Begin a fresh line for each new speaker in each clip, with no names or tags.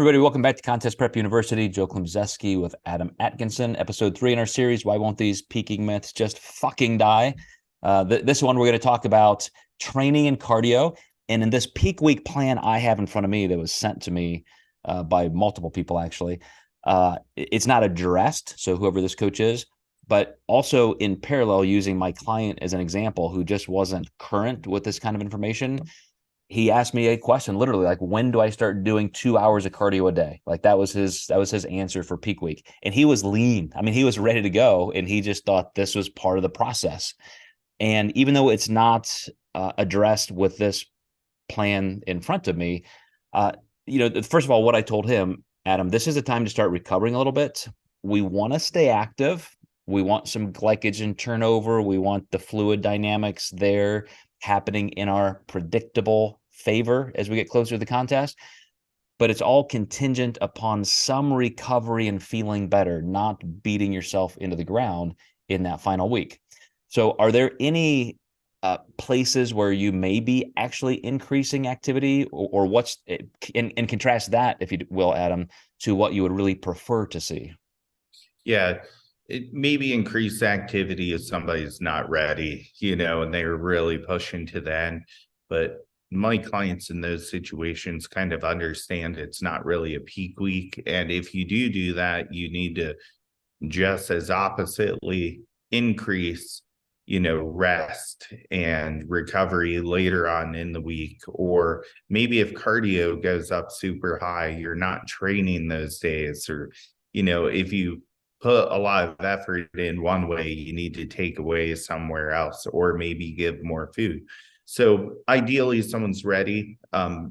Everybody, welcome back to Contest Prep University. Joe Klemczewski with Adam Atkinson. Episode 3 in our series, Why Won't These Peaking Myths Just Fucking Die? This one, we're going to talk about training and cardio. And in this peak week plan I have in front of me that was sent to me by multiple people, actually, it's not addressed, so whoever this coach is, but also in parallel, using my client as an example who just wasn't current with this kind of information. He asked me a question, literally, like, when do I start doing 2 hours of cardio a day? Like that was his answer for peak week. And he was lean. I mean, he was ready to go, and he just thought this was part of the process. And even though it's not addressed with this plan in front of me, first of all, what I told him, Adam, this is a time to start recovering a little bit. We want to stay active. We want some glycogen turnover. We want the fluid dynamics there happening in our predictable favor as we get closer to the contest, but it's all contingent upon some recovery and feeling better, not beating yourself into the ground in that final week. So are there any places where you may be actually increasing activity, or what's, and contrast that, if you will, Adam, to what you would really prefer to see?
Yeah, it maybe increased activity if somebody's not ready, and they're really pushing to the end. But my clients in those situations kind of understand it's not really a peak week. And if you do that, you need to just as oppositely increase, rest and recovery later on in the week. Or maybe if cardio goes up super high, you're not training those days. Or, if you put a lot of effort in one way, you need to take away somewhere else, or maybe give more food. So ideally someone's ready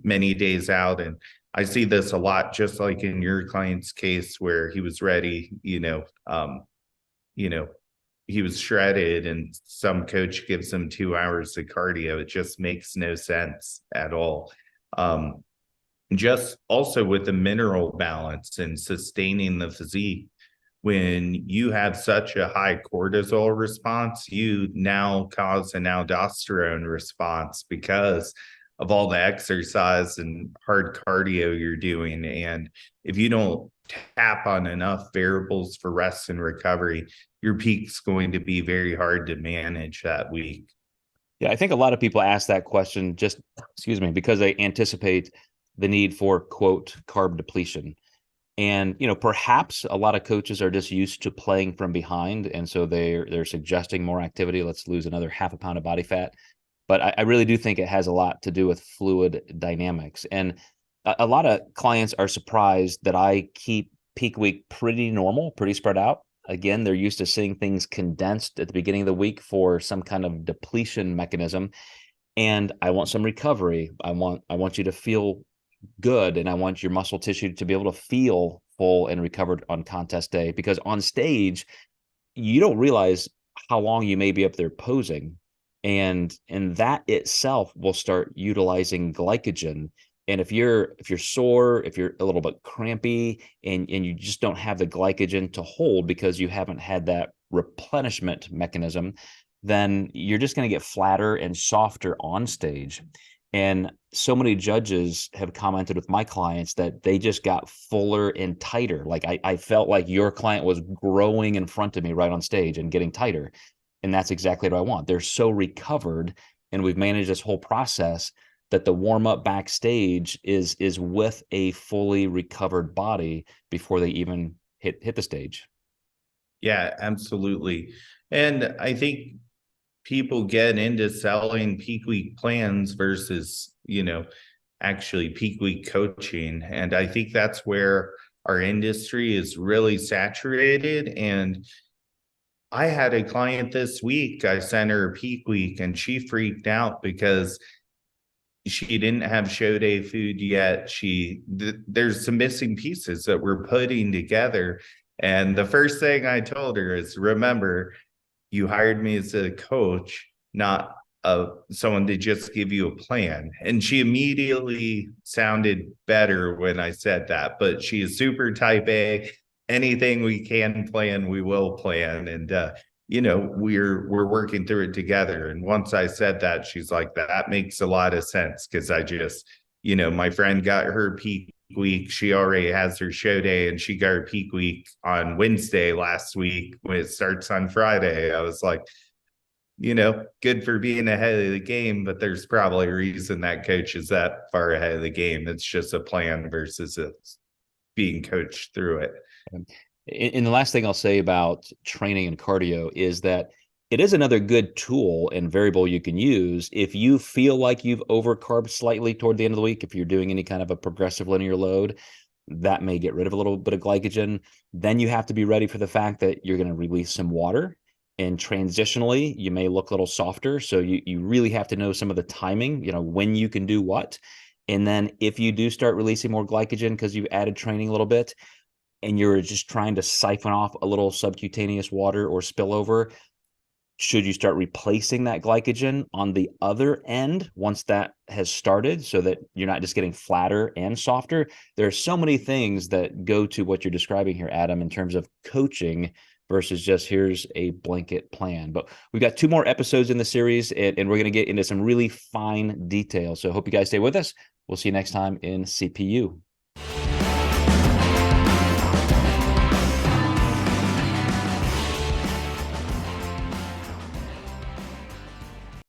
many days out. And I see this a lot, just like in your client's case where he was ready, he was shredded, and some coach gives him 2 hours of cardio. It just makes no sense at all. Just also with the mineral balance and sustaining the physique, when you have such a high cortisol response, you now cause an aldosterone response because of all the exercise and hard cardio you're doing. And if you don't tap on enough variables for rest and recovery, your peak's going to be very hard to manage that week.
Yeah, I think a lot of people ask that question because they anticipate the need for, quote, carb depletion. And, perhaps a lot of coaches are just used to playing from behind. And so they're suggesting more activity. Let's lose another half a pound of body fat. But I really do think it has a lot to do with fluid dynamics. And a lot of clients are surprised that I keep peak week pretty normal, pretty spread out. Again, they're used to seeing things condensed at the beginning of the week for some kind of depletion mechanism. And I want some recovery. I want you to feel good, and I want your muscle tissue to be able to feel full and recovered on contest day, because on stage you don't realize how long you may be up there posing, and that itself will start utilizing glycogen. And if you're sore, if you're a little bit crampy, and you just don't have the glycogen to hold because you haven't had that replenishment mechanism, then you're just going to get flatter and softer on stage. And so many judges have commented with my clients that they just got fuller and tighter. Like I felt like your client was growing in front of me right on stage and getting tighter. And that's exactly what I want. They're so recovered, and we've managed this whole process that the warm up backstage is with a fully recovered body before they even hit the stage.
Yeah, absolutely. And I think people get into selling peak week plans versus, actually peak week coaching. And I think that's where our industry is really saturated. And I had a client this week, I sent her a peak week, and she freaked out because she didn't have show day food yet. There's some missing pieces that we're putting together. And the first thing I told her is, remember, you hired me as a coach, not someone to just give you a plan. And she immediately sounded better when I said that, but she is super type A. Anything we can plan, we will plan. And, we're working through it together. And once I said that, she's like, that makes a lot of sense. Cause I just, my friend got her peak week. She already has her show day, and she got her peak week on Wednesday last week when it starts on Friday. I was like, good for being ahead of the game, but there's probably a reason that coach is that far ahead of the game. It's just a plan versus it's being coached through it.
And the last thing I'll say about training and cardio is that it is another good tool and variable you can use if you feel like you've overcarbed slightly toward the end of the week. If you're doing any kind of a progressive linear load, that may get rid of a little bit of glycogen. Then you have to be ready for the fact that you're going to release some water. And transitionally, you may look a little softer. So you really have to know some of the timing, when you can do what. And then if you do start releasing more glycogen because you've added training a little bit and you're just trying to siphon off a little subcutaneous water or spillover, should you start replacing that glycogen on the other end once that has started so that you're not just getting flatter and softer? There are so many things that go to what you're describing here, Adam, in terms of coaching versus just here's a blanket plan. But we've got 2 more episodes in the series, and we're going to get into some really fine details. So I hope you guys stay with us. We'll see you next time in CPU.